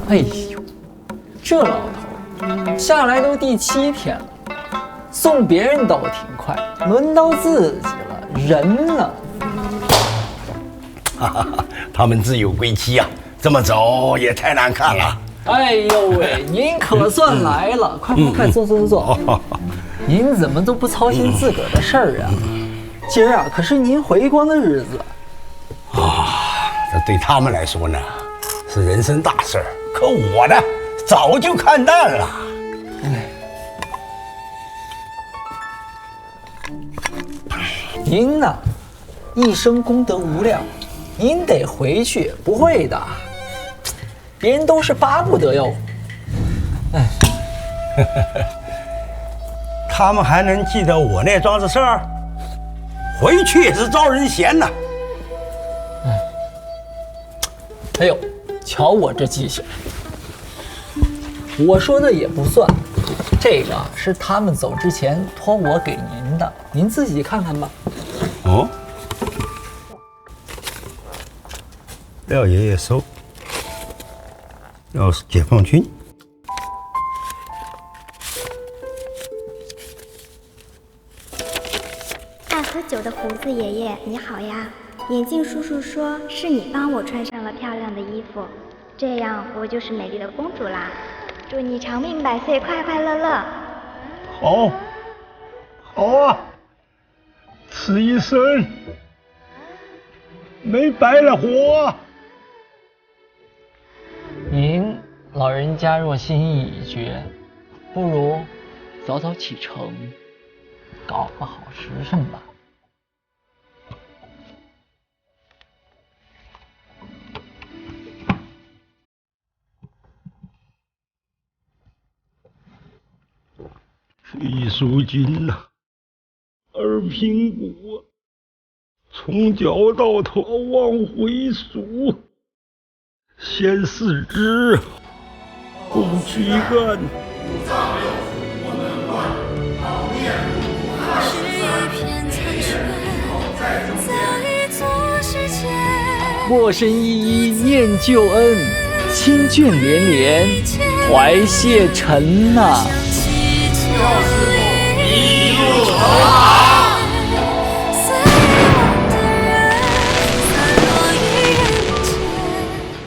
哎呦，这老头下来都第7天了，送别人倒挺快，轮到自己了，人呢？他们自有归期啊，这么走也太难看了。哎呦喂，您可算来了！快坐。您怎么都不操心自个儿的事儿啊？今儿啊，可是您回光的日子啊！这对他们来说呢，是人生大事儿，可我呢，早就看淡了。您呢，一生功德无量，您得回去。不会的，别人都是巴不得要。他们还能记得我那桩子事儿？回去也是招人嫌呐。哎呦，瞧我这记性！我说的也不算，这个是他们走之前托我给您的，您自己看看吧。哦，廖爷爷收，要是解放军。爱喝酒的胡子爷爷，你好呀！眼镜叔叔说是你帮我穿上了漂亮的衣服，这样我就是美丽的公主啦！祝你长命百岁，快快乐乐。好啊，此一生没白了活。您老人家若心意已决，不如早早启程，搞个好时辰吧。费蜀锦呐，二平谷，从脚到头往回数，先4支，共躯干。莫生依依念旧恩，亲眷连连怀谢臣呐。廖师傅一路走好。